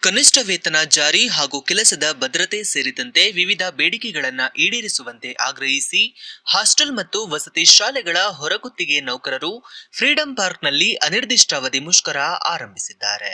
ಕನಿಷ್ಠ ವೇತನ ಜಾರಿ ಹಾಗೂ ಕೆಲಸದ ಭದ್ರತೆ ಸೇರಿದಂತೆ ವಿವಿಧ ಬೇಡಿಕೆಗಳನ್ನು ಈಡೇರಿಸುವಂತೆ ಆಗ್ರಹಿಸಿ ಹಾಸ್ಟೆಲ್ ಮತ್ತು ವಸತಿ ಶಾಲೆಗಳ ಹೊರಗುತ್ತಿಗೆ ನೌಕರರು ಫ್ರೀಡಂ ಪಾರ್ಕ್ನಲ್ಲಿ ಅನಿರ್ದಿಷ್ಟಾವಧಿ ಮುಷ್ಕರ ಆರಂಭಿಸಿದ್ದಾರೆ.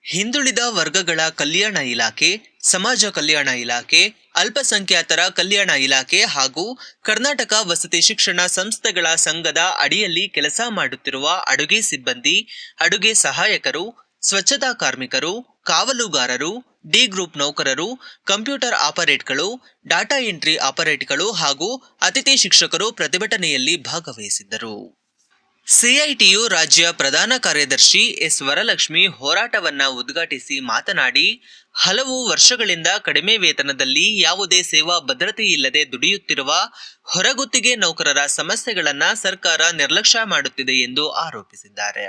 ಹಿಂದುಳಿದ ವರ್ಗಗಳ ಕಲ್ಯಾಣ ಇಲಾಖೆ, ಸಮಾಜ ಕಲ್ಯಾಣ ಇಲಾಖೆ, ಅಲ್ಪಸಂಖ್ಯಾತರ ಕಲ್ಯಾಣ ಇಲಾಖೆ ಹಾಗೂ ಕರ್ನಾಟಕ ವಸತಿ ಶಿಕ್ಷಣ ಸಂಸ್ಥೆಗಳ ಸಂಘದ ಅಡಿಯಲ್ಲಿ ಕೆಲಸ ಮಾಡುತ್ತಿರುವ ಅಡುಗೆ ಸಿಬ್ಬಂದಿ, ಅಡುಗೆ ಸಹಾಯಕರು, ಸ್ವಚ್ಛತಾ ಕಾರ್ಮಿಕರು, ಕಾವಲುಗಾರರು, ಡಿ ಗ್ರೂಪ್ ನೌಕರರು, ಕಂಪ್ಯೂಟರ್ ಆಪರೇಟ್ಗಳು, ಡಾಟಾ ಎಂಟ್ರಿ ಆಪರೇಟ್ಗಳು ಹಾಗೂ ಅತಿಥಿ ಶಿಕ್ಷಕರು ಪ್ರತಿಭಟನೆಯಲ್ಲಿ ಭಾಗವಹಿಸಿದ್ದರು. ಸಿಐಟಿಯು ರಾಜ್ಯ ಪ್ರಧಾನ ಕಾರ್ಯದರ್ಶಿ ಎಸ್ ವರಲಕ್ಷ್ಮಿ ಹೋರಾಟವನ್ನ ಉದ್ಘಾಟಿಸಿ ಮಾತನಾಡಿ, ಹಲವು ವರ್ಷಗಳಿಂದ ಕಡಿಮೆ ವೇತನದಲ್ಲಿ ಯಾವುದೇ ಸೇವಾ ಭದ್ರತೆ ಇಲ್ಲದೆ ದುಡಿಯುತ್ತಿರುವ ಹೊರಗುತ್ತಿಗೆ ನೌಕರರ ಸಮಸ್ಯೆಗಳನ್ನ ಸರ್ಕಾರ ನಿರ್ಲಕ್ಷ್ಯ ಮಾಡುತ್ತಿದೆ ಎಂದು ಆರೋಪಿಸಿದ್ದಾರೆ.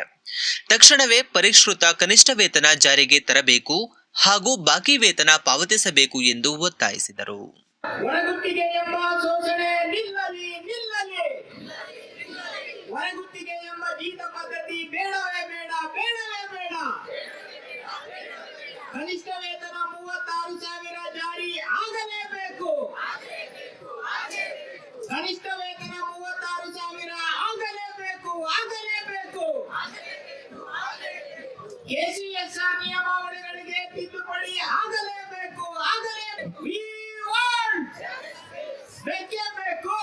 ತಕ್ಷಣವೇ ಪರಿಷ್ಕೃತ ಕನಿಷ್ಠ ವೇತನ ಜಾರಿಗೆ ತರಬೇಕು ಹಾಗೂ ಬಾಕಿ ವೇತನ ಪಾವತಿಸಬೇಕು ಎಂದು ಒತ್ತಾಯಿಸಿದರು. ಹೊರಗುತ್ತಿಗೆ ಎಂಬ ಶೋಷಣೆ ನಿಲ್ಲಲಿ, ನಿಲ್ಲಲಿ. ಹೊರಗುತ್ತಿಗೆ ಎಂಬ ಜೀತ ಪದ್ಧತಿ ಬೇಡವೇ ಬೇಡ, ಬೇಡವೇ ಬೇಡ. ಕನಿಷ್ಠ ವೇತನ 36,000 ಜಾರಿ ಆಗಲೇಬೇಕು. ಕನಿಷ್ಠ ವೇತನ 36,000 ಆಗಲೇಬೇಕು, ಆಗಲೇಬೇಕು. ಕೆಸಿಎಸ್ಆರ್ ನಿಯಮಾವಳಿಗಳಿಗೆ ತಿದ್ದುಪಡಿ ಆಗಲೇಬೇಕು, ಆಗಲೇಬೇಕು. ಬೇಕೇ ಬೇಕು,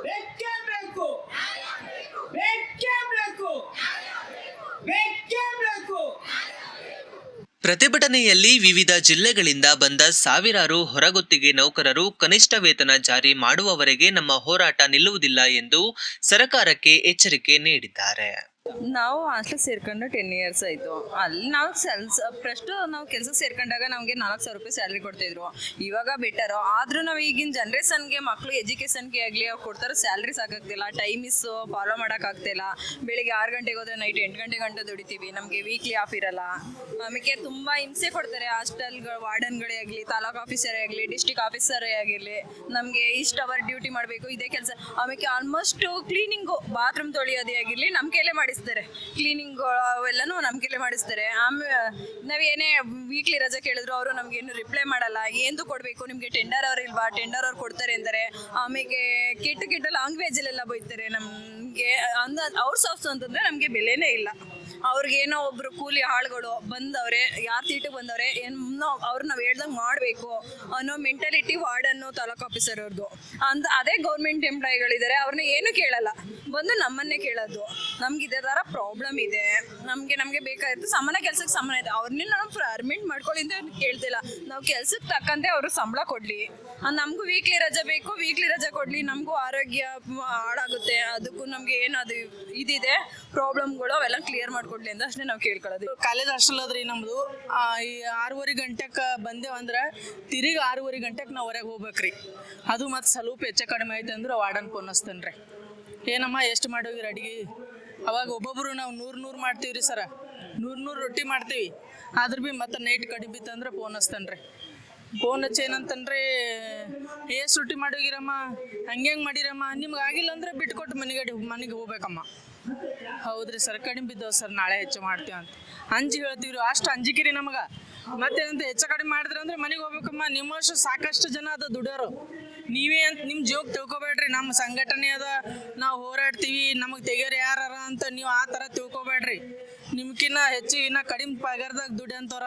ಬೇಕೇ ಬೇಕು, ಬೇಕೇ ಬೇಕು, ಬೇಕೇ ಬೇಕು. ಪ್ರತಿಭಟನೆಯಲ್ಲಿ ವಿವಿಧ ಜಿಲ್ಲೆಗಳಿಂದ ಬಂದ ಸಾವಿರಾರು ಹೊರಗುತ್ತಿಗೆ ನೌಕರರು ಕನಿಷ್ಠ ವೇತನ ಜಾರಿ ಮಾಡುವವರೆಗೆ ನಮ್ಮ ಹೋರಾಟ ನಿಲ್ಲುವುದಿಲ್ಲ ಎಂದು ಸರ್ಕಾರಕ್ಕೆ ಎಚ್ಚರಿಕೆ ನೀಡಿದ್ದಾರೆ. ನಾವು ಹಾಸ್ಟೆಲ್ ಸೇರ್ಕೊಂಡು 10 years ಆಯಿತು. ಅಲ್ಲಿ ನಾವು ಫಸ್ಟ್ ನಾವು ಕೆಲಸ ಸೇರ್ಕೊಂಡಾಗ ನಮಗೆ 4,000 ರೂಪಾಯಿ ಸ್ಯಾಲ್ರಿ ಕೊಡ್ತಾಯಿದ್ರು. ಇವಾಗ ಬೆಟರು. ಆದರೂ ನಾವು ಈಗಿನ ಜನ್ರೇಷನ್ಗೆ ಮಕ್ಕಳು ಎಜುಕೇಷನ್ಗೆ ಆಗಲಿ ಅವ್ರು ಕೊಡ್ತಾರೋ ಸ್ಯಾಲ್ರಿ ಸಾಕಾಗ್ತಿಲ್ಲ. ಟೈಮಿಸ್ಸು ಫಾಲೋ ಮಾಡೋಕ್ಕಾಗ್ತಿಲ್ಲ. ಬೆಳಿಗ್ಗೆ 6 ಗಂಟೆಗೆ ಹೋದರೆ ನೈಟ್ 8 ಗಂಟೆ ದುಡಿತೀವಿ. ನಮಗೆ ವೀಕ್ಲಿ ಆಫ್ ಇರಲ್ಲ. ಆಮೇಲೆ ತುಂಬ ಹಿಂಸೆ ಕೊಡ್ತಾರೆ ಹಾಸ್ಟೆಲ್ಗಳು. ವಾರ್ಡನ್ಗಳೇ ಆಗಲಿ, ತಾಲೂಕು ಆಫೀಸರೇ ಆಗಲಿ, ಡಿಸ್ಟಿಕ್ ಆಫೀಸರೇ ಆಗಿರಲಿ, ನಮಗೆ ಇಷ್ಟು ಅವರ್ ಡ್ಯೂಟಿ ಮಾಡಬೇಕು, ಇದೇ ಕೆಲಸ. ಆಮೇಲೆ ಆಲ್ಮೋಸ್ಟು ಕ್ಲೀನಿಂಗು, ಬಾತ್ರೂಮ್ ತೊಳೆಯೋದೇ ಆಗಿರಲಿ ನಮ್ಮ ಕೈಲೇ ಮಾಡಿಸ್ತಾರೆ. ಕ್ಲೀನಿಂಗ್ ಅವೆಲ್ಲನೂ ನಮ್ಮ ಕೈಲೇ ಮಾಡಿಸ್ತಾರೆ. ಆಮೇಲೆ ನಾವೇನೇ ವೀಕ್ಲಿ ರಜೆ ಕೇಳಿದ್ರು ಅವರು ನಮಗೇನು ರಿಪ್ಲೈ ಮಾಡಲ್ಲ. ಏನು ಕೊಡಬೇಕು ನಿಮಗೆ, ಟೆಂಡರ್ ಅವ್ರು ಇಲ್ವಾ, ಟೆಂಡರ್ ಅವ್ರು ಕೊಡ್ತಾರೆ ಅಂತಾರೆ. ಆಮೇಲೆ ಕೆಟ್ಟ ಲ್ಯಾಂಗ್ವೇಜಲ್ಲೆಲ್ಲ ಬೈತಾರೆ ನಮಗೆ. ಔಟ್ ಸಾಫ್ಸ್ ಅಂತಂದರೆ ನಮಗೆ ಬೆಲೆನೇ ಇಲ್ಲ. ಅವ್ರಿಗೇನೋ ಒಬ್ಬರು ಕೂಲಿ ಆಳುಗಳು ಬಂದವ್ರೆ, ಯಾರು ತೀಟಿಗೆ ಬಂದವ್ರೆ, ಏನೋ ಅವ್ರು ನಾವು ಹೇಳ್ದಂಗೆ ಮಾಡಬೇಕು ಅನ್ನೋ ಮೆಂಟಾಲಿಟಿ ವಾರ್ಡನ್ನು, ತಾಲೂಕು ಆಫೀಸರ್ ಅವ್ರದ್ದು. ಅದೇ ಗೌರ್ಮೆಂಟ್ ಎಂಪ್ಲಾಯಿಗಳಿದ್ದಾರೆ, ಅವ್ರನ್ನ ಏನು ಕೇಳಲ್ಲ, ಬಂದು ನಮ್ಮನ್ನೇ ಕೇಳೋದು. ನಮ್ಗೆ ಇದೇ ಥರ ಪ್ರಾಬ್ಲಮ್ ಇದೆ, ನಮಗೆ ಬೇಕಾಗಿತ್ತು ಸಾಮಾನ್ಯ ಕೆಲಸಕ್ಕೆ ಸಂಬಂಧ ಇದೆ. ಅವ್ರನ್ನೇ ನಾವು ಪರ್ಮನೆಂಟ್ ಮಾಡ್ಕೊಳ್ಳಿ ಅಂತ ಕೇಳ್ತಿಲ್ಲ. ನಾವು ಕೆಲಸಕ್ಕೆ ತಕ್ಕಂತೆ ಅವರು ಸಂಬಳ ಕೊಡಲಿ. ನಮಗೂ ವೀಕ್ಲಿ ರಜೆ ಬೇಕು, ವೀಕ್ಲಿ ರಜೆ ಕೊಡಲಿ. ನಮಗೂ ಆರೋಗ್ಯ ಹಾಳಾಗುತ್ತೆ, ಅದಕ್ಕೂ ನಮಗೆ ಏನು ಅದು ಇದಿದೆ ಪ್ರಾಬ್ಲಮ್ಗಳು ಅವೆಲ್ಲ ಕ್ಲಿಯರ್ ಮಾಡ್ಕೊಡ್ಲಿ ಅಂತ ಅಷ್ಟೇ ನಾವು ಕೇಳ್ಕೊಳ್ಳೋದು. ಕಾಲೇಜ್ ಹಾಸ್ಟೆಲ್ ಅದ್ರಿ ನಮ್ಮದು. ಈ 6:30 ಗಂಟೆಗೆ ಬಂದೇವಂದ್ರೆ ತಿರುಗಿ 6:30 ಗಂಟೆಗೆ ನಾವು ಹೊರಗೆ ಹೋಗ್ಬೇಕ್ರಿ. ಅದು ಮತ್ತು ಸ್ವಲ್ಪ ಹೆಚ್ಚು ಕಡಿಮೆ ಐತೆ ಅಂದ್ರೆ ವಾರ್ಡನ್ ಫೋನ್ ಹಚ್ತಾನೆ ರೀ, ಏನಮ್ಮ ಎಷ್ಟು ಮಾಡೋಗಿರಿ ಅಡುಗೆ. ಅವಾಗ ಒಬ್ಬೊಬ್ಬರು ನಾವು 100 ಮಾಡ್ತೀವಿ ರೀ ಸರ, 100 ರೊಟ್ಟಿ ಮಾಡ್ತೀವಿ. ಆದ್ರೂ ಭೀ ಮತ್ತೆ ನೈಟ್ ಕಡಿಮೆ ಬಿತ್ತಂದ್ರೆ ಫೋನ್ ಹಚ್ತಾನೆ ರೀ. ಫೋನ್ ಹಚ್ಚಿ ಏನಂತನ್ರಿ, ಎಷ್ಟು ರೊಟ್ಟಿ ಮಾಡೋಗಿರಮ್ಮ, ಹಂಗೆ ಮಾಡಿರಮ್ಮ, ನಿಮ್ಗೆ ಆಗಿಲ್ಲ ಅಂದ್ರೆ ಬಿಟ್ಕೊಟ್ಟು ಮನೆಗೆ ಹೋಗ್ಬೇಕಮ್ಮ. ಹೌದ್ರಿ ಸರ್, ಕಡಿಮೆ ಬಿದ್ದವು ಸರ್, ನಾಳೆ ಹೆಚ್ಚು ಮಾಡ್ತೀವಿ ಅಂತ ಅಂಜಿ ಹೇಳ್ತೀವ್ರಿ. ಅಷ್ಟು ಅಂಜಿಕಿರಿ ನಮಗೆ. ಮತ್ತೇನಂತ ಹೆಚ್ಚು ಕಡಿಮೆ ಮಾಡಿದ್ರೆ ಅಂದ್ರೆ ಮನೆಗೆ ಹೋಗ್ಬೇಕಮ್ಮ. ನಿಮ್ಮಷ್ಟು ಸಾಕಷ್ಟು ಜನ ಅದ ದುಡಿಯೋರು. ನೀವೇ ಅಂತ ನಿಮ್ಮ ಜೋಗ್ ತಿಳ್ಕೊಬೇಡ್ರಿ. ನಮ್ಮ ಸಂಘಟನೆ ಅದ, ನಾವು ಹೋರಾಡ್ತೀವಿ, ನಮಗೆ ತೆಗಿಯೋರು ಯಾರ ಅಂತ ನೀವು ಆ ಥರ ತಿಳ್ಕೊಬೇಡ್ರಿ. ನಿಮ್ಕಿನ್ನ ಹೆಚ್ಚು ಇನ್ನ ಕಡಿಮೆ ಪಗಾರದಾಗ ದುಡಿಯಂತವ್ರ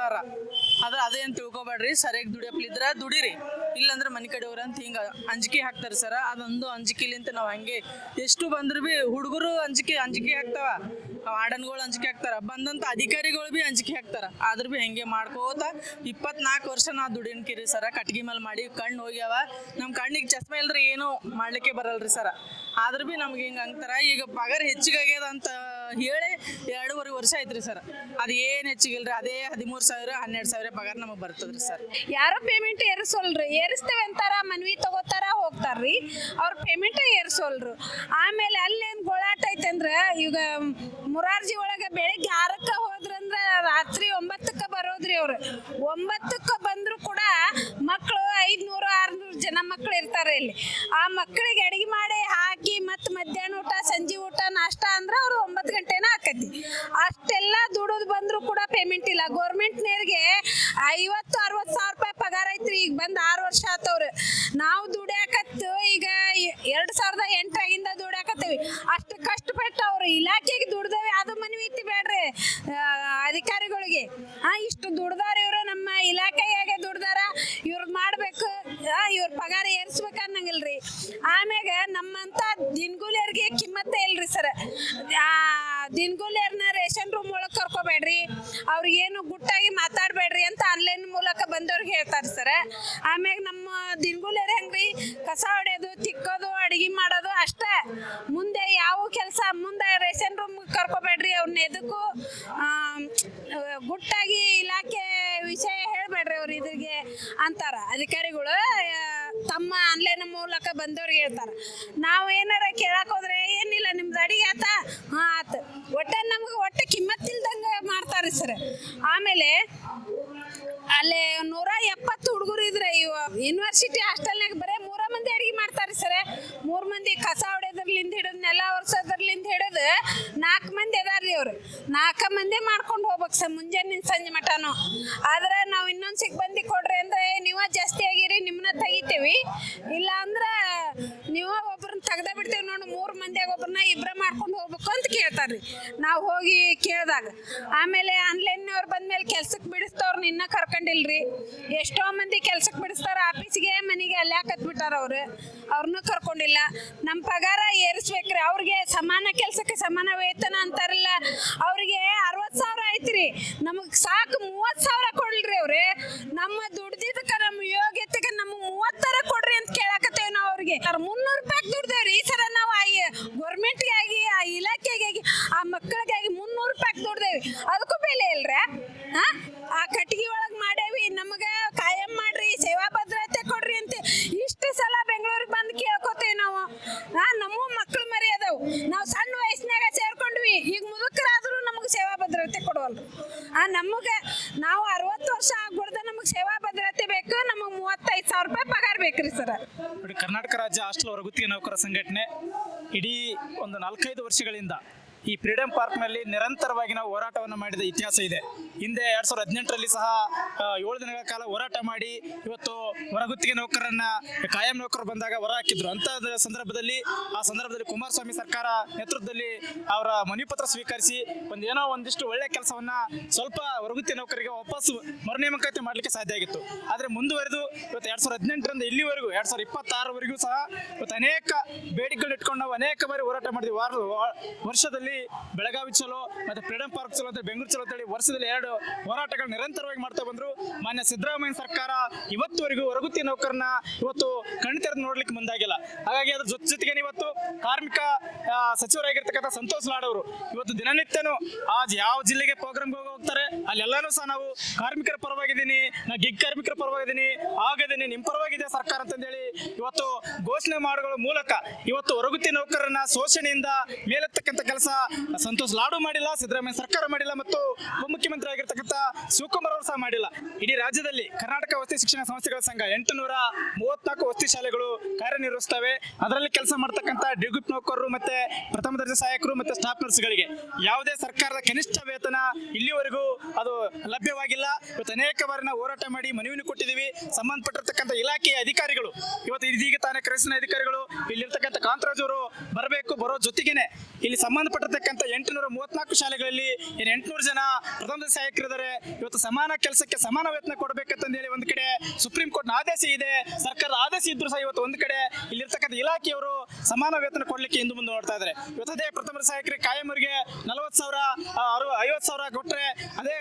ಅದೇನು ತಿಳ್ಕೊಬೇಡ್ರಿ. ಸರಿಯಾಗಿ ದುಡಿಯಪ್ಲಿದ್ರೆ ದುಡಿರಿ, ಇಲ್ಲಾಂದ್ರೆ ಮನೆ ಕಡೆ ಅವ್ರ ಅಂತ ಹಿಂಗೆ ಅಂಜಿಕೆ ಹಾಕ್ತಾರೆ ಸರ. ಅದೊಂದು ಅಂಜಿಕೆಲಿಂತ ನಾವು ಹಂಗೆ ಎಷ್ಟು ಬಂದ್ರು ಭೀ ಹುಡುಗರು ಅಂಜಿಕೆ ಹಾಕ್ತಾವ, ವಾರ್ಡನ್ಗಳು ಅಂಜಿಕೆ ಹಾಕ್ತಾರ, ಬಂದಂಥ ಅಧಿಕಾರಿಗಳು ಭೀ ಅಂಜಿಕೆ ಹಾಕ್ತಾರ. ಆದ್ರೂ ಭೀ ಹೆಂಗೆ ಮಾಡ್ಕೋತ 24 ವರ್ಷ ನಾವು ದುಡಿಯನ್ಕಿರಿ ಸರ. ಕಟ್ಗೆ ಮೇಲೆ ಮಾಡಿ ಕಣ್ಣು ಹೋಗ್ಯಾವ. ನಮ್ಮ ಕಣ್ಣಿಗೆ ಚಸ್ಮೆ ಇಲ್ರಿ ಏನೂ ಮಾಡ್ಲಿಕ್ಕೆ ಬರಲ್ರಿ ಸರ. ಆದ್ರೂ ಭೀ ನಮ್ಗೆ ಹಿಂಗೆ ಅಂತಾರ. ಈಗ ಪಗಾರ ಹೆಚ್ಚಿಗಾಗ್ಯದ ಅಂತ ಹೇಳಿ 2.5 ವರ್ಷ ಆಯ್ತು ಸರ್. ಅದು ಏನು ಹೆಚ್ಚಿಗಿಲ್ರಿ, ಅದೇ 13,000 12,000 ಪಗಾರ ನಮಗೆ ಬರ್ತದ್ರಿ ಸರ್. ಯಾರೋ ಪೇಮೆಂಟ್ ಏರಿಸೋಲ್ರಿ, ಏರಿಸ್ತೇವೆ ಅಂತಾರ, ಮನ್ವಿ ತಗೋತಾರ ಹೋಗ್ತಾರ್ರಿ, ಅವ್ರ ಪೇಮೆಂಟ್ ಏರಿಸೋಲ್ರು. ಆಮೇಲೆ ಅಲ್ಲೇನು ಗೋಳಾಟ ಐತೆ ಅಂದ್ರೆ ಈಗ ಮುರಾರ್ಜಿ ಒಳಗೆ ಬೆಳಿಗ್ಗೆ 6ಕ್ಕೆ ಹೋದ್ರಂದ್ರೆ ರಾತ್ರಿ 9ಕ್ಕೆ ಬರೋದ್ರಿ ಅವ್ರು. 9ಕ್ಕೆ ಬಂದ್ರು ಕೂಡ ಮಕ್ಕಳು 500-600 ಜನ ಮಕ್ಕಳು ಇರ್ತಾರೆ ಇಲ್ಲಿ. ಆ ಮಕ್ಕಳಿಗೆ ಅಡಿಗೆ ಮಾಡಿ ಹಾಕಿ ಮತ್ತು ಮಧ್ಯಾಹ್ನ ಊಟ, ಸಂಜೆ ಊಟ, ನಾಷ್ಟ ಅಂದ್ರೆ ಅವ್ರು 9 ಗಂಟೆನ ಆಕತಿ. ಅಷ್ಟೆಲ್ಲ ದುಡಿದು ಬಂದ್ರು ಕೂಡ ಪೇಮೆಂಟ್ ಇಲ್ಲ. ಗೌರ್ಮೆಂಟ್ನವ್ರಿಗೆ 50-60 ಸಾವಿರ ರೂಪಾಯಿ ಪಗಾರ ಐತ್ರಿ. ಈಗ ಬಂದು 6 ವರ್ಷ ಆತವ್ರು. ನಾವು ದುಡಿಯಾಕತ್ತು ಈಗ 2008 ದುಡಿಯಾಕತ್ತೀವಿ. ಅಷ್ಟು ಕಷ್ಟಪಟ್ಟು ಅವ್ರು ಇಲಾಖೆಗೆ ದುಡ್ದವೆ. ಅದು ಮನವಿ ಬೇಡ್ರಿ ಅಧಿಕಾರಿಗಳಿಗೆ. ಇಷ್ಟು ದುಡ್ದಾರ ಇವರು, ನಮ್ಮ ಇಲಾಖೆಯಾಗೆ ದುಡ್ದಾರ, ಇವ್ರು ಮಾಡ್ಬೇಕು, ಇವ್ರ ಪಗಾರ ಏರಿಸ್ಬೇಕು ಅನ್ನಂಗಿಲ್ರಿ. ಆಮ್ಯಾಗ ನಮ್ಮಂತ ದಿನಗೂಲಿಯರಿಗೆ ಕಿಮ್ಮತ್ತೇ ಇಲ್ರಿ ಸರ್. ದಿನಗೂಲಿಯರ್ನ ರೇಷನ್ ರೂಮ್ ಒಳಗೆ ಕರ್ಕೋಬೇಡ್ರಿ, ಅವ್ರಿಗೇನು ಗುಟ್ಟಾಗಿ ಮಾತಾಡಬೇಡ್ರಿ ಅಂತ ಆನ್ಲೈನ್ ಮೂಲಕ ಬಂದವ್ರಿಗೆ ಹೇಳ್ತಾರೆ ಸರ್. ಆಮ್ಯಾಗ ನಮ್ಮ ದಿನಗೂಲಿಯರ್ ಹೆಂಗ್ರಿ, ಕಸ ಹೊಡೆಯೋದು, ತಿಕ್ಕೋದು, ಅಡಿಗೆ ಮಾಡೋದು ಅಷ್ಟೇ. ಮುಂದೆ ಯಾವ ಕೆಲಸ, ಮುಂದೆ ರೇಷನ್ ರೂಮ್ ಕರ್ಕೋಬೇಡ್ರಿ, ಅವ್ರನ್ನ ಎದಕ್ಕೂ ಗುಟ್ಟಾಗಿ ಇಲಾಖೆ ವಿಷಯ ಹೇಳ್ಬೇಡ್ರಿ ಅವ್ರು ಇದ್ರಿಗೆ ಅಂತಾರ ಅಧಿಕಾರಿಗಳು. ತಮ್ಮ ಆನ್ಲೈನ್ ಮೂಲಕ ಬಂದವ್ರಿಗೆ ಹೇಳ್ತಾರೆ. ನಾವು ಏನಾರ ಕೇಳಕ್ ಹೋದ್ರೆ ಏನಿಲ್ಲ ನಿಮ್ದು ಅಡಿಗೆ ಆತ, ಆತ, ಒಟ್ಟೆ ನಮ್ಗೆ ಒಟ್ಟೆ ಕಿಮ್ಮತ್ತಿಲ್ದಂಗೆ ಮಾಡ್ತಾರೆ ಸರ್. ಆಮೇಲೆ ಅಲ್ಲಿ 170 ಹುಡುಗರು ಇದ್ರೆ ಯೂನಿವರ್ಸಿಟಿ ಹಾಸ್ಟೆಲ್ನಾಗ ಬರೀ 3 ಮಂದಿ ಅಡಿಗೆ ಮಾಡ್ತಾರೆ ಸರ್. 3 ಮಂದಿ ಕಸ ಹೊಡೆಯೋದ್ರಲಿಂದ ಹಿಡಿದು ನೆಲ ಒರೆಸೋದ್ರಲಿಂದ ಹಿಡಿದು 4 ಮಂದಿ ಅದಾರ್ರಿ ಅವ್ರು. 4 ಮಂದಿ ಮಾಡ್ಕೊಂಡು ಹೋಗ್ಬೇಕು ಸರ್ ಮುಂಜಾನೆ ಸಂಜೆ ಮಟನು. ಆದ್ರೆ ನಾವು ಇನ್ನೊಂದು ಸಿಬ್ಬಂದಿ ಕೊಡ್ರಿ ಅಂದ್ರೆ ನೀವ ಜಾಸ್ತಿ ಆಗಿರಿ, ನಿಮ್ಮನ್ನ ತೆಗಿತೀವಿ, ಇಲ್ಲ ಅಂದ್ರೆ ನೀವ ಒಬ್ರನ್ನ ತೆಗ್ದ ಬಿಡ್ತೀವಿ ನೋಡಿ, 3 ಮಂದಿಯಾಗ ಒಬ್ರನ್ನ ಇಬ್ಬರ ಮಾಡ್ಕೊಂಡು ಹೋಗ್ಬೇಕು ಅಂತ ಕೇಳ್ತಾರ್ರಿ ನಾವು ಹೋಗಿ ಕೇಳಿದಾಗ. ಆಮೇಲೆ ಆನ್ಲೈನ್ನವ್ರು ಬಂದ್ಮೇಲೆ ಕೆಲ್ಸಕ್ಕೆ ಬಿಡಿಸ್ತವ್ರನ್ನ ಇನ್ನೂ ಕರ್ಕೊಂಡಿಲ್ರಿ. ಎಷ್ಟೋ ಮಂದಿ ಕೆಲ್ಸಕ್ಕೆ ಬಿಡಿಸ್ತಾರ, ಆಫೀಸ್ಗೆ ಮನೆಗೆ ಅಲ್ಲಿ ಹಾಕತ್ಬಿಟ್ಟಾರ ಅವ್ರನ್ನೂ ಕರ್ಕೊಂಡಿಲ್ಲ. ನಮ್ಮ ಪಗಾರ ಏರಿಸ್ಬೇಕ್ರಿ. ಅವ್ರಿಗೆ ಸಮಾನ ಕೆಲಸಕ್ಕೆ ಸಮಾನ ವೇತನ ಅಂತಾರಲ್ಲ, ಅವ್ರಿಗೆ 60 ಸಾವಿರ ಐತ್ರಿ, ನಮಗೆ ಸಾಕು 30 ಸಾವಿರ ಕೊಡ್ಲ್ರಿ ಅವ್ರೆ. ನಮ್ಮ ದುಡ್ದಿದ್ದಕ್ಕೆ, ನಮ್ಮ ಯೋಗ್ಯತೆಗೆ ನಮ್ಮ 30 ಕೊಡ್ರಿ ಅಂತ ಕೇಳಕತ್ತೇವೆ ನಾವು ಅವ್ರಿಗೆ. 300 ರೂಪಾಯಿ ದುಡ್ದೇವ್ರಿ ಈ ಸಲ ನಾವು. ಗೌರ್ಮೆಂಟ್ಗೆ ಆಗಿ, ಆ ಇಲಾಖೆಗಾಗಿ, ಆ ಮಕ್ಕಳಿಗಾಗಿ 300 ರೂಪಾಯಿ ದುಡ್ದೇವಿ. ಅದಕ್ಕೂ ಬೆಲೆ ಇಲ್ರ. ಆ ಕಟ್ಟಿಗೆ ಒಳಗೆ ಮಾಡೇವಿ, ನಮಗೆ ಕಾಯಂ ಮಾಡ್ರಿ, ಸೇವಾ ಭದ್ರತೆ ಕೊಡ್ರಿ ಅಂತ ಇಷ್ಟು ಸಲ ಬೆಂಗಳೂರಿಗೆ ಬಂದು ಕೇಳ್ಕೊತೇವೆ ನಾವು. ನಮ್ಮ ಮಕ್ಕಳು ಮರಿ ಅದಾವು, ನಾವು ಸಣ್ಣ ವಯಸ್ಸಿನಾಗ ಸೇರ್ಕೊಂಡ್ವಿ, ಈಗ ಮುದುಕರಾದ್ರೂ ನಮಗೆ ಸೇವಾ ಭದ್ರತೆ ಕೊಡುವಲ್ರು. ನಮಗೆ ನಾವು 60 ವರ್ಷ ಆಗ್ಬಿಡ್ದ ನಮಗೆ ಸೇವಾ ಭದ್ರತೆ ಬೇಕು. ನಮಗೆ 35 ಸಾವಿರ ರೂಪಾಯಿ ಪಗಾರ ಬೇಕ್ರಿ ಸರ್. ನೋಡಿ, ಕರ್ನಾಟಕ ರಾಜ್ಯ ಹಾಸ್ಟೆಲ್ ಹೊರಗುತ್ತಿಗೆ ನೌಕರ ಸಂಘಟನೆ ಇಡೀ ಒಂದು 4-5 ವರ್ಷಗಳಿಂದ ಈ ಫ್ರೀಡಂ ಪಾರ್ಕ್ನಲ್ಲಿ ನಿರಂತರವಾಗಿ ನಾವು ಹೋರಾಟವನ್ನು ಮಾಡಿದ ಇತಿಹಾಸ ಇದೆ. ಹಿಂದೆ 2018ರಲ್ಲಿ ಸಹ 7 ದಿನಗಳ ಕಾಲ ಹೋರಾಟ ಮಾಡಿ ಇವತ್ತು ಹೊರಗುತ್ತಿಗೆ ನೌಕರರನ್ನ ಕಾಯಂ ನೌಕರರು ಬಂದಾಗ ಹೊರ ಹಾಕಿದ್ರು. ಅಂತ ಸಂದರ್ಭದಲ್ಲಿ ಕುಮಾರಸ್ವಾಮಿ ಸರ್ಕಾರ ನೇತೃತ್ವದಲ್ಲಿ ಅವರ ಮನವಿ ಪತ್ರ ಸ್ವೀಕರಿಸಿ ಒಂದಿಷ್ಟು ಒಳ್ಳೆ ಕೆಲಸವನ್ನ ಸ್ವಲ್ಪ ಹೊರಗುತ್ತಿಗೆ ನೌಕರಿಗೆ ವಾಪಸ್ ಮರುನೇಮಕಾತಿ ಮಾಡಲಿಕ್ಕೆ ಸಾಧ್ಯ ಆಗಿತ್ತು. ಆದರೆ ಮುಂದುವರೆದು ಇವತ್ತು 2018ರಿಂದ ಇಲ್ಲಿವರೆಗೂ 2026ವರೆಗೂ ಸಹ ಇವತ್ತು ಅನೇಕ ಬೇಡಿಕೆಗಳು ಇಟ್ಕೊಂಡು ನಾವು ಅನೇಕ ಬಾರಿ ಹೋರಾಟ ಮಾಡಿದ್ವಿ. ವರ್ಷದಲ್ಲಿ ಬೆಳಗಾವಿ ಚಲೋ ಮತ್ತೆ ಫ್ರೀಡಂ ಪಾರ್ಕ್ ಚಲೋ ಅಂತ ಬೆಂಗಳೂರು ಚಲೋ ಅಂತೇಳಿ ವರ್ಷದಲ್ಲಿ 2 ಹೋರಾಟಗಳು ನಿರಂತರವಾಗಿ ಮಾಡ್ತಾ ಬಂದ್ರು. ಮಾನ್ಯ ಸಿದ್ದರಾಮಯ್ಯ ಸರ್ಕಾರ ಇವತ್ತುವರೆಗೂ ಹೊರಗುತ್ತಿಗೆ ನೌಕರನ್ನ ಇವತ್ತು ಕಣ್ಣು ತೆರೆದು ನೋಡ್ಲಿಕ್ಕೆ ಮುಂದಾಗಿಲ್ಲ. ಹಾಗಾಗಿ ಅದ್ರ ಜೊತೆಗೆ ಇವತ್ತು ಕಾರ್ಮಿಕ ಸಚಿವರಾಗಿರ್ತಕ್ಕಂಥ ಸಂತೋಷ್ ಲಾಡ್ ಅವರು ಇವತ್ತು ದಿನನಿತ್ಯನೂ ಯಾವ ಜಿಲ್ಲೆಗೆ ಪ್ರೋಗ್ರಾಮ್ಗೆ ಹೋಗ್ತಾರೆ ಅಲ್ಲೆಲ್ಲಾನು ಸಹ ನಾವು ಕಾರ್ಮಿಕರ ಪರವಾಗಿದ್ದೀನಿ, ನಾ ಗಿಗ್ ಕಾರ್ಮಿಕರ ಪರವಾಗಿದ್ದೀನಿ, ಆಗಿದ್ದೀನಿ, ನಿಮ್ಮ ಪರವಾಗಿದೆ ಸರ್ಕಾರ ಅಂತಂದೇಳಿ ಇವತ್ತು ಘೋಷಣೆ ಮಾಡುವ ಮೂಲಕ ಇವತ್ತು ಹೊರಗುತ್ತಿಗೆ ನೌಕರರನ್ನ ಶೋಷಣೆಯಿಂದ ಮೇಲೆತ್ತಕ್ಕಂಥ ಕೆಲಸ ಸಂತೋಷ್ ಲಾಡು ಮಾಡಿಲ್ಲ, ಸಿದ್ದರಾಮಯ್ಯ ಸರ್ಕಾರ ಮಾಡಿಲ್ಲ, ಮತ್ತು ಉಪಮುಖ್ಯಮಂತ್ರಿ ಆಗಿರ್ತಕ್ಕಂಥ ಶಿವಕುಮಾರ್ ಅವರು ಸಹ ಮಾಡಿಲ್ಲ. ಇಡೀ ರಾಜ್ಯದಲ್ಲಿ ಕರ್ನಾಟಕ ವಸತಿ ಶಿಕ್ಷಣ ಸಂಸ್ಥೆಗಳ ಸಂಘ 834 ವಸತಿ ಶಾಲೆಗಳು ಕಾರ್ಯನಿರ್ವಹಿಸ್ತವೆ. ಅದರಲ್ಲಿ ಕೆಲಸ ಮಾಡ್ತಕ್ಕಂಥ ಡಿಗ್ರೂಪ್ ನೌಕರರು ಮತ್ತೆ ಪ್ರಥಮ ದರ್ಜೆ ಸಹಾಯಕರು ಮತ್ತೆ ಸ್ಟಾಫ್ ನರ್ಸ್ಗಳಿಗೆ ಯಾವುದೇ ಸರ್ಕಾರದ ಕನಿಷ್ಠ ವೇತನ ಇಲ್ಲಿವರೆಗೂ ಅದು ಲಭ್ಯವಾಗಿಲ್ಲ. ಇವತ್ತು ಅನೇಕ ಬಾರಿ ನಾವು ಹೋರಾಟ ಮಾಡಿ ಮನವಿಯನ್ನು ಕೊಟ್ಟಿದ್ದೀವಿ. ಸಂಬಂಧಪಟ್ಟಿರ್ತಕ್ಕಂಥ ಇಲಾಖೆಯ ಅಧಿಕಾರಿಗಳು ಇವತ್ತು ಇದೀಗ ತಾನೇ ಕರೆಸಿನ ಅಧಿಕಾರಿಗಳು ಇಲ್ಲಿರ್ತಕ್ಕಂಥ ಕಾಂತರಾಜ್ ಅವರು ಬರೋ ಜೊತೆಗೇನೆ ಇಲ್ಲಿ ಸಂಬಂಧಪಟ್ಟಿರ್ತಕ್ಕಂಥ 834 ಶಾಲೆಗಳಲ್ಲಿ 800 ಜನ ಪ್ರಥಮ ದರ್ಜೆ ಸಹಾಯಕರಿದ್ದಾರೆ. ಇವತ್ತು ಸಮಾನ ಕೆಲಸಕ್ಕೆ ಸಮಾನ ವೇತನ ಕೊಡಬೇಕಂತಂದೇಳಿ ಒಂದು ಕಡೆ ಸುಪ್ರೀಂ ಕೋರ್ಟ್ನ ಆದೇಶ ಇದೆ, ಸರ್ಕಾರದ ಆದೇಶ ಇದ್ರು ಸಹ ಇವತ್ತು ಒಂದು ಕಡೆ ಇಲ್ಲಿರ್ತಕ್ಕಂಥ ಇಲಾಖೆಯವರು ಸಮಾನ ವೇತನ ಕೊಡ್ಲಿಕ್ಕೆ ಹಿಂದೆ ಮುಂದೆ ನೋಡ್ತಾ ಇದ್ದಾರೆ. ಇವತ್ತು ಅದೇ ಪ್ರಥಮ ದರ್ಜೆ ಸಹಾಯಕರಿಗೆ ಕಾಯಂವರಿಗೆ 40,000 50,000 ಕೊಟ್ಟರೆ, ಅದೇ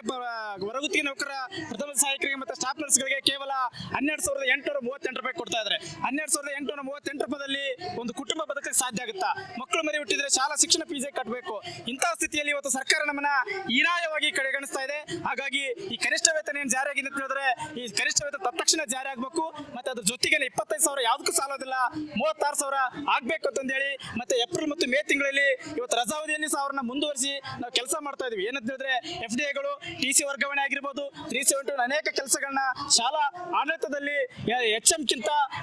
ಹೊರಗುತ್ತಿಗೆ ನೌಕರ ಪ್ರಥಮ ಸಹಾಯಕರಿಗೆ ಮತ್ತೆ ಸ್ಟಾಫ್ ನರ್ಸ್ಗಳಿಗೆ ಕೇವಲ 12,838 ರೂಪಾಯಿ ಕೊಡ್ತಾ ಇದ್ದಾರೆ. 12,838 ರೂಪಾಯಿದಲ್ಲಿ ಒಂದು ಕುಟುಂಬ ಬದುಕಕ್ಕೆ ಸಾಧ್ಯ ಆಗುತ್ತಾ? ಮಕ್ಕಳು ಮರಿ ಹುಟ್ಟಿದ್ರೆ ಶಾಲಾ ಶಿಕ್ಷಣ ಫೀಸೇ ಕಟ್ಟಬೇಕು. ಇಂತಹ ಸ್ಥಿತಿಯಲ್ಲಿ ಇವತ್ತು ಸರ್ಕಾರ ನಮ್ಮನ್ನ ಹೀನಾಯವಾಗಿ ಕಡೆಗಣಿಸ್ತಾ ಇದೆ. ಹಾಗಾಗಿ ಈ ಕನಿಷ್ಠ ವೇತನ ಏನು ಜಾರಿ ಆಗಿದೆ ಅಂತ ಹೇಳಿದ್ರೆ ಈ ಕನಿಷ್ಠ ವೇತನ ತಕ್ಷಣ ಜಾರಿ ಆಗಬೇಕು. ಮತ್ತೆ ಮತ್ತೆ ಅದ್ರ ಜೊತೆಗೆ 25,000 ಯಾವುದಕ್ಕೂ ಸಾಲೋದಿಲ್ಲ, 36,000 ಆಗ್ಬೇಕು ಅಂತಂದೇಳಿ ಮತ್ತೆ ಏಪ್ರಿಲ್ ಮತ್ತು ಮೇ ತಿಂಗಳಲ್ಲಿ ಇವತ್ತು ರಜಾವಧಿಯನ್ನು ಸಹ ಅವ್ರನ್ನ ಮುಂದುವರಿಸಿ ನಾವು ಕೆಲಸ ಮಾಡ್ತಾ ಇದೀವಿ. ಏನಂತ ಹೇಳಿದ್ರೆ FDIಗಳು, TC ವರ್ಗಾವಣೆ ಆಗಿರ್ಬೋದು, 371 ಅನೇಕ ಕೆಲಸಗಳನ್ನ ಶಾಲಾ ಆಡಳಿತದಲ್ಲಿ HM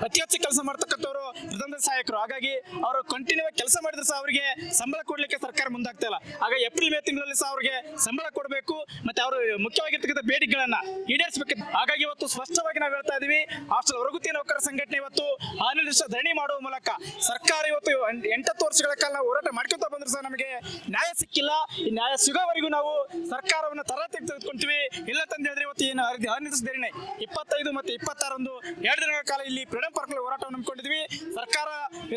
ಅತಿ ಹೆಚ್ಚು ಕೆಲಸ ಮಾಡ್ತಕ್ಕಂಥವ್ರು ಪ್ರಧಾನ ಸಹಾಯಕರು. ಹಾಗಾಗಿ ಅವರು ಕಂಟಿನ್ಯೂ ಕೆಲಸ ಮಾಡಿದ್ರೆ ಸಹ ಅವರಿಗೆ ಸಂಬಳ ಕೊಡ್ಲಿಕ್ಕೆ ಸರ್ಕಾರ ಮುಂದಾಗ್ತಾ ಇಲ್ಲ. ಹಾಗಾಗಿ ಏಪ್ರಿಲ್ ಮೇ ತಿಂಗಳಲ್ಲಿ ಸಹ ಅವರಿಗೆ ಸಂಬಳ ಕೊಡಬೇಕು ಮತ್ತೆ ಅವರು ಮುಖ್ಯವಾಗಿರ್ತಕ್ಕಂಥ ಬೇಡಿಕೆಗಳನ್ನ ಈಡೇರಿಸಬೇಕು. ಹಾಗಾಗಿ ಇವತ್ತು ಸ್ಪಷ್ಟವಾಗಿ ನಾವು ಹೇಳ್ತಾ ಇದೀವಿ, ಹಾಸ್ಟೆಲ್ ಹೊರಗುತ್ತಿಗೆ ನೌಕರರ ಸಂಘಟನೆ ಇವತ್ತು ಅನಿರ್ದಿಷ್ಟ ಧರಣಿ ಮಾಡುವ ಮೂಲಕ ಸರ್ಕಾರ ಇವತ್ತು 8 ವರ್ಷಗಳ ಕಾಲ ನಾವು ಹೋರಾಟ ಮಾಡ್ಕೊಂತ ಬಂದ್ರು ಸಹ ನಮಗೆ ನ್ಯಾಯ ಸಿಕ್ಕಿಲ್ಲ. ಈ ನ್ಯಾಯ ಸಿಗೋವರೆಗೂ ನಾವು ಸರ್ಕಾರವನ್ನು ತರತೆ ತೆಗೆದುಕೊಂತೀವಿ. ಇಲ್ಲ ತಂದು ಹೇಳಿದ್ರೆ ಇವತ್ತು ಏನು ಅನಿರ್ದಿಷ್ಟ ಧರಣಿ 25 ಮತ್ತು 26 2 ದಿನಗಳ ಕಾಲ ಇಲ್ಲಿ ಫ್ರೀಡಂ ಪಾರ್ಕ್ ನಲ್ಲಿ ಹೋರಾಟವನ್ನು ಹಮ್ಮಿಕೊಂಡಿದ್ವಿ. ಸರ್ಕಾರ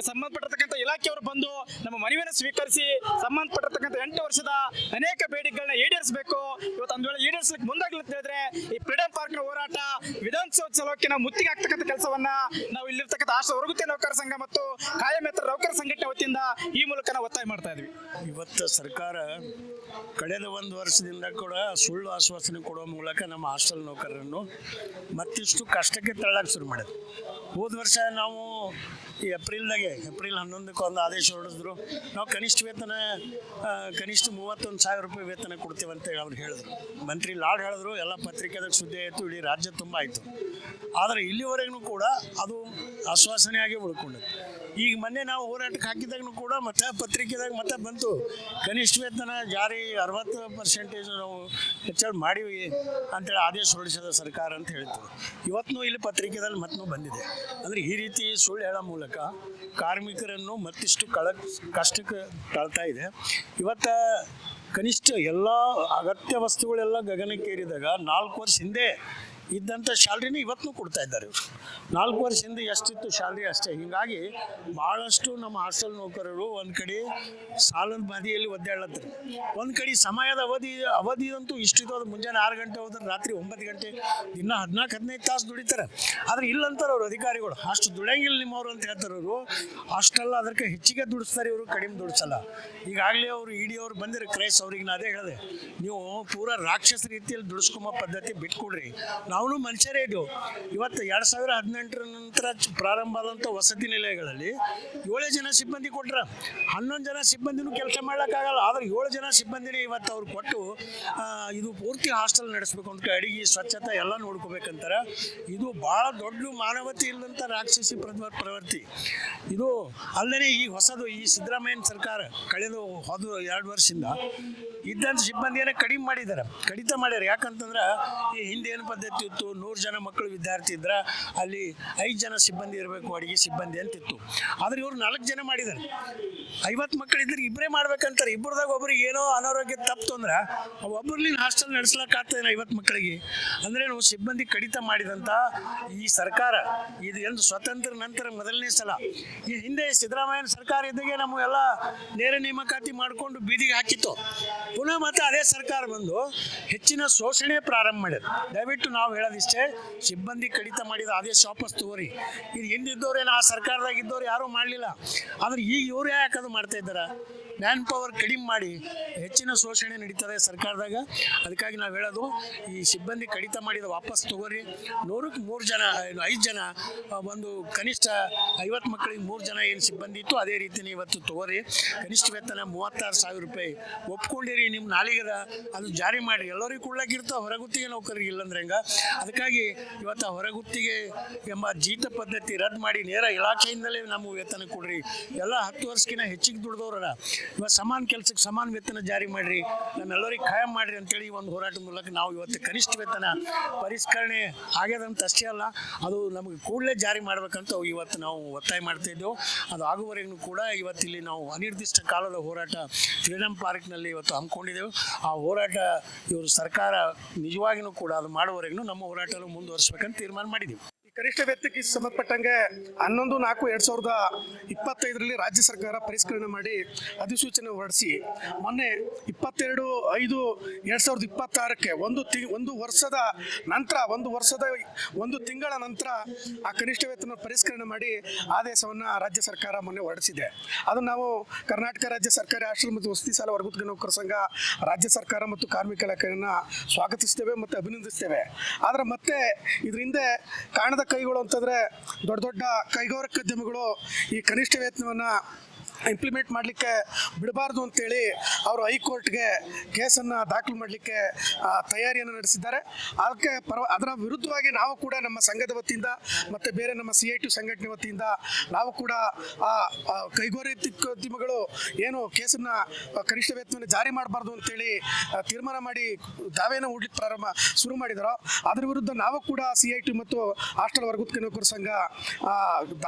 ಸಂಬಂಧಪಟ್ಟಿರ್ತಕ್ಕಂಥ ಇಲಾಖೆಯವರು ಬಂದು ನಮ್ಮ ಮನವಿಯನ್ನು ಸ್ವೀಕರಿಸಿ ಸಂಬಂಧಪಟ್ಟಿರ್ತಕ್ಕಂಥ 8 ವರ್ಷದ ಅನೇಕ ಬೇಡಿಕೆಗಳನ್ನ ಈಡೇರಿಸಬೇಕು. ಇವತ್ತು ಒಂದು ವೇಳೆ ಈಡೇರಿಸಲಿಕ್ಕೆ ಮುಂದಾಗಲಿ ಅಂತ ಹೇಳಿದ್ರೆ ಈ ಫ್ರೀಡಂ ಪಾರ್ಕ್ ನ ಹೋರಾಟ ವಿಧಾನಸೌಧ ಚಲೋಕ್ಕೆ ನಾವು ಮುತ್ತಿಗೆ ಹಾಕ್ತಕ್ಕಂಥ ಕೆಲಸವನ್ನ ನಾವು ಇಲ್ಲಿರ್ತಕ್ಕಂಥ ಹಾಸ್ಟೆಲ್ ಹೊರಗುತ್ತಿಗೆ ನೌಕರ ಸಂಘ ಮತ್ತು ಕಾಯಮೇತರ ನೌಕರ ಸಂಘಟನೆ ವತಿಯಿಂದ ಈ ಮೂಲಕ ನಾವು ಒತ್ತಾಯ ಮಾಡ್ತಾ ಇದ್ವಿ. ಇವತ್ತು ಸರ್ಕಾರ ಕಳೆದ 1 ವರ್ಷದಿಂದ ಕೂಡ ಸುಳ್ಳು ಆಶ್ವಾಸನೆ ಕೊಡುವ ಮೂಲಕ ನಮ್ಮ ಹಾಸ್ಟೆಲ್ ನೌಕರರನ್ನು ಮತ್ತಿಷ್ಟು ಕಷ್ಟಕ್ಕೆ ತಳ್ಳಕ್ಕೆ ಶುರು ಮಾಡಿದ್ರು. ಹೋದ ವರ್ಷ ನಾವು ಈ ಏಪ್ರಿಲ್ 11ಕ್ಕೆ ಒಂದು ಆದೇಶ ಹೊರಡಿದ್ರು. ನಾವು ಕನಿಷ್ಠ ವೇತನ ಕನಿಷ್ಠ 31,000 ರೂಪಾಯಿ ವೇತನ ಕೊಡ್ತೇವೆ ಅಂತೇಳಿ ಅವ್ರು ಹೇಳಿದ್ರು. ಮಂತ್ರಿ ಲಾಡ್ ಹೇಳಿದ್ರು, ಎಲ್ಲ ಪತ್ರಿಕೆದಾಗ ಸುದ್ದಿ ಆಯಿತು, ಇಡೀ ರಾಜ್ಯ ತುಂಬ ಆಯಿತು. ಆದರೆ ಇಲ್ಲಿವರೆಗೂ ಕೂಡ ಅದು ಆಶ್ವಾಸನೆಯಾಗಿ ಉಳ್ಕೊಂಡಿತ್ತು. ಈಗ ಮೊನ್ನೆ ನಾವು ಹೋರಾಟಕ್ಕೆ ಹಾಕಿದಾಗೂ ಕೂಡ ಮತ್ತೆ ಪತ್ರಿಕೆದಾಗ ಮತ್ತೆ ಬಂತು, ಕನಿಷ್ಠ ವೇತನ ಜಾರಿ 60% ನಾವು ಹೆಚ್ಚಳ ಮಾಡಿವಿ ಅಂತೇಳಿ ಆದೇಶ ಹೊರಡಿಸಿದ ಸರ್ಕಾರ ಅಂತ ಹೇಳ್ತು. ಇವತ್ತು ಇಲ್ಲಿ ಪತ್ರಿಕೆದಲ್ಲಿ ಮತ್ತೆ ಬಂದಿದೆ. ಅಂದರೆ ಈ ರೀತಿ ಸುಳ್ಳು ಹೇಳೋ ಮೂಲಕ ಕಾರ್ಮಿಕರನ್ನು ಮತ್ತಿಷ್ಟು ಕಷ್ಟಕ್ಕೆ ತಳ್ತಾ ಇದೆ. ಇವತ್ತು ಕನಿಷ್ಠ ಎಲ್ಲ ಅಗತ್ಯ ವಸ್ತುಗಳೆಲ್ಲ ಗಗನಕ್ಕೇರಿದಾಗ 4 ವರ್ಷ ಹಿಂದೆ ಇದ್ದಂಥ ಸ್ಯಾಲ್ರಿನೇ ಇವತ್ತು ಕೊಡ್ತಾ ಇದ್ದಾರೆ ಇವರು. 4 ವರ್ಷ ಹಿಂದೆ ಎಷ್ಟಿತ್ತು ಸ್ಯಾಲ್ರಿ ಅಷ್ಟೇ. ಹೀಗಾಗಿ ಭಾಳಷ್ಟು ನಮ್ಮ ಹಾಸ್ಟೆಲ್ ನೌಕರರು ಒಂದು ಕಡೆ ಸಾಲದ ಬಾದಿಯಲ್ಲಿ ಒದ್ದಾಡ್ಲತ್ತಾರೆ, ಒಂದು ಕಡೆ ಸಮಯದ ಅವಧಿ ಅಂತೂ ಇಷ್ಟಿತ್ತು. ಅದು ಮುಂಜಾನೆ 6 ಗಂಟೆ ಹೋದ್ರೆ ರಾತ್ರಿ 9 ಗಂಟೆ, ದಿನ 14-15 ತಾಸು ದುಡಿತಾರೆ. ಆದರೆ ಇಲ್ಲಂತಾರೆ ಅವರು ಅಧಿಕಾರಿಗಳು, ಅಷ್ಟು ದುಡಿಯಂಗಿಲ್ಲ ನಿಮ್ಮವರು ಅಂತ ಹೇಳ್ತಾರೆ ಅವರು. ಅಷ್ಟೆಲ್ಲ ಅದಕ್ಕೆ ಹೆಚ್ಚಿಗೆ ದುಡಿಸ್ತಾರೆ ಇವರು, ಕಡಿಮೆ ದುಡಿಸಲ್ಲ. ಈಗಾಗಲೇ ಅವರು ED ಅವರು ಬಂದಿರೋ ಕ್ರೈಸ್ ಅವ್ರಿಗೆ ನಾನು ಅದೇ ಹೇಳಿದೆ, ನೀವು ಪೂರಾ ರಾಕ್ಷಸ ರೀತಿಯಲ್ಲಿ ದುಡಿಸ್ಕೊಂಬ ಪದ್ಧತಿ ಬಿಟ್ಕೊಡ್ರಿ. ನಾವು ಮನುಷ್ಯರೇ ಇದ್ದೆವು. ಇವತ್ತು 2018 ನಂತರ ಪ್ರಾರಂಭ ಆದಂಥ ವಸತಿ ನಿಲಯಗಳಲ್ಲಿ 7 ಜನ ಸಿಬ್ಬಂದಿ ಕೊಟ್ರ, 11 ಜನ ಸಿಬ್ಬಂದಿನೂ ಕೆಲಸ ಮಾಡ್ಲಿಕ್ಕಾಗಲ್ಲ. ಆದರೆ 7 ಜನ ಸಿಬ್ಬಂದಿನೇ ಇವತ್ತು ಅವ್ರು ಕೊಟ್ಟು ಇದು ಪೂರ್ತಿ ಹಾಸ್ಟೆಲ್ ನಡೆಸಬೇಕು ಅಂತ, ಅಡಿಗೆ ಸ್ವಚ್ಛತೆ ಎಲ್ಲ ನೋಡ್ಕೋಬೇಕಂತಾರೆ. ಇದು ಭಾಳ ದೊಡ್ಡ ಮಾನವತೆ ಇಲ್ಲದಂಥ ರಾಕ್ಷಸಿ ಪ್ರವೃತ್ತಿ ಇದು. ಅಲ್ಲದೆ ಈ ಹೊಸದು ಈ ಸಿದ್ದರಾಮಯ್ಯನ ಸರ್ಕಾರ ಕಳೆದ 2 ವರ್ಷದಿಂದ ಇದ್ದಂಥ ಸಿಬ್ಬಂದಿಯನ್ನು ಕಡಿತ ಮಾಡ್ಯಾರ. ಯಾಕಂತಂದ್ರೆ ಈ ಹಿಂದೆ ಏನು ಪದ್ಧತಿ ಇತ್ತು, 100 ಜನ ಮಕ್ಕಳು ವಿದ್ಯಾರ್ಥಿ ಇದ್ರೆ ಅಲ್ಲಿ 5 ಜನ ಸಿಬ್ಬಂದಿ ಇರಬೇಕು, ಅಡುಗೆ ಸಿಬ್ಬಂದಿ ಅಂತಿತ್ತು. ಆದರೆ ಇವರು 4 ಜನ ಮಾಡಿದ್ದಾರೆ. 50 ಮಕ್ಕಳಿದ್ರೆ 2 ಮಾಡ್ಬೇಕಂತಾರೆ. ಇಬ್ಬರದಾಗ ಒಬ್ರಿಗೆ ಏನೋ ಅನಾರೋಗ್ಯ ತಪ್ಪು ಅಂದ್ರೆ ಒಬ್ಬರಲ್ಲಿ ಹಾಸ್ಟೆಲ್ ನಡೆಸ್ಲಿಕ್ಕಾಗ್ತದೆ 50 ಮಕ್ಕಳಿಗೆ. ಅಂದರೆ ನಾವು ಸಿಬ್ಬಂದಿ ಕಡಿತ ಮಾಡಿದಂಥ ಈ ಸರ್ಕಾರ ಇದು ಎಂದು ಸ್ವತಂತ್ರ ನಂತರ ಮೊದಲನೇ ಸಲ. ಈ ಹಿಂದೆ ಸಿದ್ದರಾಮಯ್ಯನ ಸರ್ಕಾರ ಇದ್ದಾಗೆ ನಮ್ಮ ಎಲ್ಲ ನೇರ ನೇಮಕಾತಿ ಮಾಡಿಕೊಂಡು ಬೀದಿಗೆ ಹಾಕಿತ್ತು. ಪುನಃ ಮತ್ತೆ ಅದೇ ಸರ್ಕಾರ ಬಂದು ಹೆಚ್ಚಿನ ಶೋಷಣೆ ಪ್ರಾರಂಭ ಮಾಡಿದ್ರು. ದಯವಿಟ್ಟು ನಾವು ಹೇಳೋದಿಷ್ಟೇ, ಸಿಬ್ಬಂದಿ ಕಡಿತ ಮಾಡಿದ ಆದೇಶ ವಾಪಸ್ ತಗೋರಿ. ಇದು ಹಿಂದಿದ್ದವ್ರೇನು ಆ ಸರ್ಕಾರದಾಗ ಇದ್ದವ್ರು ಯಾರೂ ಮಾಡಲಿಲ್ಲ. ಆದರೆ ಈಗ ಇವ್ರು ಯಾಕೆ ಅದು ಮಾಡ್ತಾ ಇದ್ದಾರೆ? ಮ್ಯಾನ್ ಪವರ್ ಕಡಿಮೆ ಮಾಡಿ ಹೆಚ್ಚಿನ ಶೋಷಣೆ ನಡೀತದೆ ಸರ್ಕಾರದಾಗ. ಅದಕ್ಕಾಗಿ ನಾವು ಹೇಳೋದು, ಈ ಸಿಬ್ಬಂದಿ ಕಡಿತ ಮಾಡಿದ ವಾಪಸ್ ತಗೋರಿ. 100ಕ್ಕೆ 3 ಜನ 5 ಜನ ಒಂದು ಕನಿಷ್ಠ 50 ಮಕ್ಕಳಿಗೆ 3 ಜನ ಏನು ಸಿಬ್ಬಂದಿ ಇತ್ತು ಅದೇ ರೀತಿಯೇ ಇವತ್ತು ತಗೋರಿ. ಕನಿಷ್ಠ ವೇತನ 36,000 ರೂಪಾಯಿ ಒಪ್ಕೊಂಡಿರಿ. ನಿಮ್ಮ ನಾಲಿಗದ ಅದು ಜಾರಿ ಮಾಡಿರಿ. ಎಲ್ಲರಿಗೂ ಕೊಡ್ಲಾಕಿರ್ತಾವೆ, ಹೊರಗುತ್ತಿಗೆ ನೌಕರಿಗೆ ಇಲ್ಲಂದ್ರೆ ಹೆಂಗೆ? ಅದಕ್ಕಾಗಿ ಇವತ್ತು ಹೊರಗುತ್ತಿಗೆ ಎಂಬ ಜೀತ ಪದ್ಧತಿ ರದ್ದು ಮಾಡಿ ನೇರ ಇಲಾಖೆಯಿಂದಲೇ ನಮ್ಮ ವೇತನ ಕೊಡ್ರಿ. ಎಲ್ಲ 10 ವರ್ಷಕ್ಕಿಂತ ಹೆಚ್ಚಿಗೆ ದುಡ್ದವ್ರಲ್ಲ, ಇವತ್ತು ಸಮಾನ ಕೆಲಸಕ್ಕೆ ಸಮಾನ ವೇತನ ಜಾರಿ ಮಾಡಿರಿ, ನಮ್ಮೆಲ್ಲರಿಗೆ ಖಾಯಂ ಮಾಡಿರಿ ಅಂತೇಳಿ ಒಂದು ಹೋರಾಟದ ಮೂಲಕ ನಾವು ಇವತ್ತು ಕನಿಷ್ಠ ವೇತನ ಪರಿಷ್ಕರಣೆ ಆಗ್ಯದಂತ ಅಷ್ಟೇ ಅಲ್ಲ, ಅದು ನಮಗೆ ಕೂಡಲೇ ಜಾರಿ ಮಾಡಬೇಕಂತ ಇವತ್ತು ನಾವು ಒತ್ತಾಯ ಮಾಡ್ತಾ ಇದ್ದೆವು. ಅದು ಆಗುವವರೆಗೂ ಕೂಡ ಇವತ್ತಿಲ್ಲಿ ನಾವು ಅನಿರ್ದಿಷ್ಟ ಕಾಲದ ಹೋರಾಟ ಫ್ರೀಡಂ ಪಾರ್ಕ್ನಲ್ಲಿ ಇವತ್ತು ಹಮ್ಮಿಕೊಂಡಿದ್ದೆವು. ಆ ಹೋರಾಟ ಇವರು ಸರ್ಕಾರ ನಿಜವಾಗಿಯೂ ಕೂಡ ಅದು ಮಾಡುವವರೆಗೂ ನಮ್ಮ ಹೋರಾಟ ಮುಂದುವರಿಸಬೇಕಂತ ತೀರ್ಮಾನ ಮಾಡಿದ್ದೀವಿ. ಕನಿಷ್ಠ ವೇತನಕ್ಕೆ ಸಂಬಂಧಪಟ್ಟಂಗೆ 11/4/2025 ರಾಜ್ಯ ಸರ್ಕಾರ ಪರಿಷ್ಕರಣೆ ಮಾಡಿ ಅಧಿಸೂಚನೆ ಹೊರಡಿಸಿ ಮೊನ್ನೆ 22/5/2026 ಒಂದು ವರ್ಷದ ನಂತರ 1 ತಿಂಗಳ ನಂತರ ಆ ಕನಿಷ್ಠ ವೇತನ ಪರಿಷ್ಕರಣೆ ಮಾಡಿ ಆದೇಶವನ್ನು ರಾಜ್ಯ ಸರ್ಕಾರ ಮೊನ್ನೆ ಹೊರಡಿಸಿದೆ. ಅದು ನಾವು ಕರ್ನಾಟಕ ರಾಜ್ಯ ಸರ್ಕಾರಿ ಹಾಸ್ಟೆಲ್ ಮತ್ತು ವಸತಿ ಶಾಲಾ ಹೊರಗುತ್ತಿಗೆ ನೌಕರ ಸಂಘ ರಾಜ್ಯ ಸರ್ಕಾರ ಮತ್ತು ಕಾರ್ಮಿಕ ಇಲಾಖೆಯನ್ನು ಸ್ವಾಗತಿಸ್ತೇವೆ ಮತ್ತು ಅಭಿನಂದಿಸ್ತೇವೆ. ಆದರೆ ಮತ್ತೆ ಇದರಿಂದ ಕಾಣದ ಕೈಗಳು ಅಂತಂದರೆ ದೊಡ್ಡ ದೊಡ್ಡ ಕೈಗಾರಿಕೋದ್ಯಮಿಗಳು ಈ ಕನಿಷ್ಠ ವೇತನವನ್ನು ಇಂಪ್ಲಿಮೆಂಟ್ ಮಾಡಲಿಕ್ಕೆ ಬಿಡಬಾರ್ದು ಅಂತೇಳಿ ಅವರು ಹೈಕೋರ್ಟ್ಗೆ ಕೇಸನ್ನು ದಾಖಲು ಮಾಡಲಿಕ್ಕೆ ತಯಾರಿಯನ್ನು ನಡೆಸಿದ್ದಾರೆ. ಅದಕ್ಕೆ ಅದರ ವಿರುದ್ಧವಾಗಿ ನಾವು ಕೂಡ ನಮ್ಮ ಸಂಘದ ವತಿಯಿಂದ ಮತ್ತು ಬೇರೆ ನಮ್ಮ CITU ಸಂಘಟನೆ ವತಿಯಿಂದ ನಾವು ಕೂಡ ಕೈಗಾರಿಕೋದ್ಯಮಿಗಳು ಏನು ಕೇಸನ್ನು ಕನಿಷ್ಠ ವೇತನವನ್ನು ಜಾರಿ ಮಾಡಬಾರ್ದು ಅಂತೇಳಿ ತೀರ್ಮಾನ ಮಾಡಿ ದಾವೆಯನ್ನು ಹೂಡಲಿಕ್ಕೆ ಶುರು ಮಾಡಿದಾರೋ ಅದರ ವಿರುದ್ಧ ನಾವು ಕೂಡ CITU ಮತ್ತು ಹಾಸ್ಟೆಲ್ ವರ್ಗದ ನೌಕರರ ಸಂಘ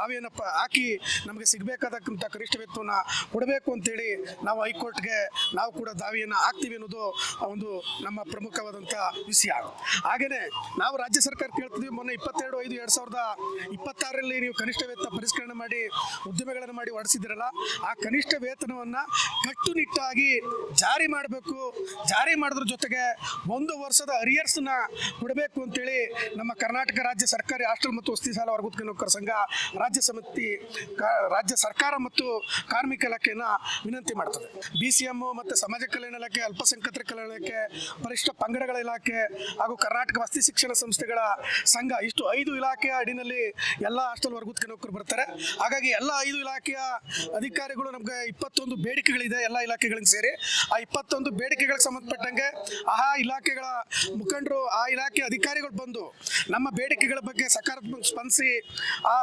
ದಾವೆಯನ್ನು ಹಾಕಿ ನಮಗೆ ಸಿಗಬೇಕಾದಂಥ ಕನಿಷ್ಠ ವೇತನ ಕೊಡಬೇಕು ಅಂತೇಳಿ ನಾವು ಹೈಕೋರ್ಟ್ಗೆ ನಾವು ಕೂಡ ದಾವೆಯನ್ನು ಹಾಕ್ತೀವಿ ಅನ್ನೋದು ಒಂದು ನಮ್ಮ ಪ್ರಮುಖವಾದಂಥ ವಿಷಯ. ಹಾಗೆಯೇ ನಾವು ರಾಜ್ಯ ಸರ್ಕಾರ ಕೇಳ್ತಿದ್ವಿ, ಮೊನ್ನೆ 22/5/2026 ನೀವು ಕನಿಷ್ಠ ವೇತನ ಪರಿಷ್ಕರಣೆ ಮಾಡಿ ಉದ್ಯಮಗಳನ್ನು ಮಾಡಿ ಹೊರಡಿಸಿದಿರಲ್ಲ, ಆ ಕನಿಷ್ಠ ವೇತನವನ್ನು ಕಟ್ಟುನಿಟ್ಟಾಗಿ ಜಾರಿ ಮಾಡಬೇಕು. ಜಾರಿ ಮಾಡೋದ್ರ ಜೊತೆಗೆ 1 ವರ್ಷದ ಅರಿಯರ್ಸ್ನ ಕೊಡಬೇಕು ಅಂತೇಳಿ ನಮ್ಮ ಕರ್ನಾಟಕ ರಾಜ್ಯ ಸರ್ಕಾರಿ ಹಾಸ್ಟೆಲ್ ಮತ್ತು ವಸತಿ ಶಾಲಾ ವರ್ಗದ ನೌಕರರ ಸಂಘ ರಾಜ್ಯ ಸಮಿತಿ ರಾಜ್ಯ ಸರ್ಕಾರ ಮತ್ತು ಕಾರ್ಮಿಕ ಇಲಾಖೆಯನ್ನು ವಿನಂತಿ ಮಾಡ್ತದೆ. BCM ಮತ್ತು ಸಮಾಜ ಕಲ್ಯಾಣ ಇಲಾಖೆ, ಅಲ್ಪಸಂಖ್ಯಾತರ ಕಲ್ಯಾಣ ಇಲಾಖೆ, ಪರಿಶಿಷ್ಟ ಪಂಗಡಗಳ ಇಲಾಖೆ ಹಾಗೂ ಕರ್ನಾಟಕ ವಸತಿ ಶಿಕ್ಷಣ ಸಂಸ್ಥೆಗಳ ಸಂಘ, ಇಷ್ಟು 5 ಇಲಾಖೆಯ ಅಡಿನಲ್ಲಿ ಎಲ್ಲ ಹಾಸ್ಟೆಲ್ ವರ್ಗದ ನೌಕರರು ಬರ್ತಾರೆ. ಹಾಗಾಗಿ ಎಲ್ಲ 5 ಇಲಾಖೆಯ ಅಧಿಕಾರಿಗಳು ನಮಗೆ 21 ಬೇಡಿಕೆಗಳಿದೆ ಎಲ್ಲ ಇಲಾಖೆಗಳಿಗೆ ಸೇರಿ. ಆ 21 ಬೇಡಿಕೆಗಳಿಗೆ ಸಂಬಂಧಪಟ್ಟಂಗೆ ಆ ಇಲಾಖೆಗಳ ಮುಖಂಡರು, ಆ ಇಲಾಖೆ ಅಧಿಕಾರಿಗಳು ಬಂದು ನಮ್ಮ ಬೇಡಿಕೆಗಳ ಬಗ್ಗೆ ಸಕಾರಾತ್ಮಕ ಸ್ಪಂದಿಸಿ ಆ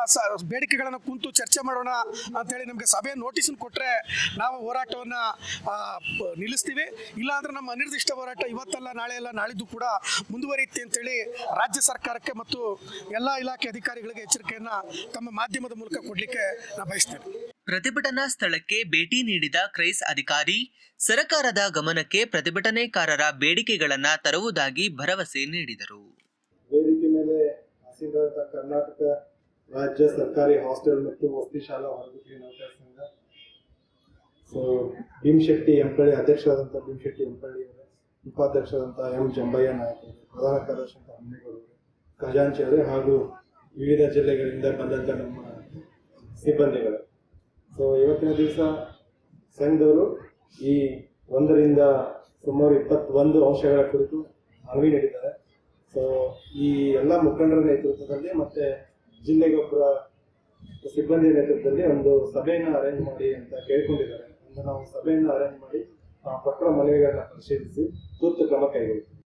ಬೇಡಿಕೆಗಳನ್ನು ಕುಂತು ಚರ್ಚೆ ಮಾಡೋಣ ಅಂತೇಳಿ ನಮಗೆ ಸಭೆ ನೋಟಿಸ್ ಕೊಟ್ಟರೆ ನಾವು ಹೋರಾಟವನ್ನು ನಿಲ್ಲಿಸ್ತೀವಿ. ಇಲ್ಲಾಂದ್ರೆ ನಮ್ಮ ಅನಿರ್ದಿಷ್ಟ ಹೋರಾಟ ಇವತ್ತಲ್ಲ ನಾಳೆ ಅಲ್ಲ ನಾಳಿದ್ದು ಕೂಡ ಮುಂದುವರಿಯುತ್ತೆ ಅಂತೇಳಿ ರಾಜ್ಯ ಸರ್ಕಾರಕ್ಕೆ ಮತ್ತು ಎಲ್ಲ ಇಲಾಖೆ ಅಧಿಕಾರಿಗಳಿಗೆ ಎಚ್ಚರಿಕೆಯನ್ನು ತಮ್ಮ ಮಾಧ್ಯಮದ ಮೂಲಕ ಕೊಡಲಿಕ್ಕೆ ನಾನು ಬಯಸ್ತೇನೆ. ಪ್ರತಿಭಟನಾ ಸ್ಥಳಕ್ಕೆ ಭೇಟಿ ನೀಡಿದ ಕ್ರೈಸ್ ಅಧಿಕಾರಿ ಸರ್ಕಾರದ ಗಮನಕ್ಕೆ ಪ್ರತಿಭಟನೆಕಾರರ ಬೇಡಿಕೆಗಳನ್ನು ತರುವುದಾಗಿ ಭರವಸೆ ನೀಡಿದರು. ವೇದಿಕೆ ಮೇಲೆ ಆಸೀನರಾದ ಕರ್ನಾಟಕ ರಾಜ್ಯ ಸರ್ಕಾರಿ ಹಾಸ್ಟೆಲ್ ಮತ್ತು ವಸತಿ ಶಾಲಾ ವರ್ಗದ ನೌಕರರ ಸಂಘ ಭೀಮಶೆಟ್ಟಿ ಎಂಪಳ್ಳಿ ಅಧ್ಯಕ್ಷರಾದಂಥ ಭೀಮಶೆಟ್ಟಿ ಎಂಪಳ್ಳಿ ಅವರೇ, ಉಪಾಧ್ಯಕ್ಷರಾದಂಥ M ಜಂಬಯ್ಯ ನಾಯಕ್ ಅವರು, ಪ್ರಧಾನ ಕಾರ್ಯದರ್ಶಿ ಹಮ್ಮೇಗೌಡರು, ಖಜಾಂಚಿ ಅವರೇ ಹಾಗೂ ವಿವಿಧ ಜಿಲ್ಲೆಗಳಿಂದ ಬಂದಂಥ ನಮ್ಮ ಸಿಬ್ಬಂದಿಗಳು. ಇವತ್ತಿನ ದಿವಸ ಸಂಘದವರು ಈ 1ರಿಂದ ಸುಮಾರು 21 ಅಂಶಗಳ ಕುರಿತು ಮನವಿ ನೀಡಿದ್ದಾರೆ. ಈ ಎಲ್ಲ ಮುಖಂಡರ ನೇತೃತ್ವದಲ್ಲಿ ಮತ್ತೆ ಜಿಲ್ಲೆಗೊಬ್ಬರ ಸಿಬ್ಬಂದಿ ನೇತೃತ್ವದಲ್ಲಿ ಒಂದು ಸಭೆಯನ್ನು ಅರೇಂಜ್ ಮಾಡಿ ಅಂತ ಕೇಳ್ಕೊಂಡಿದ್ದಾರೆ. ನಾವು ಸಭೆಯನ್ನು ಅರೇಂಜ್ ಮಾಡಿ ಪತ್ರ ಮನವಿಗಳನ್ನ ಪರಿಶೀಲಿಸಿ ಸೂಕ್ತ ಕ್ರಮ ಕೈಗೊಳ್ಳುತ್ತೇವೆ.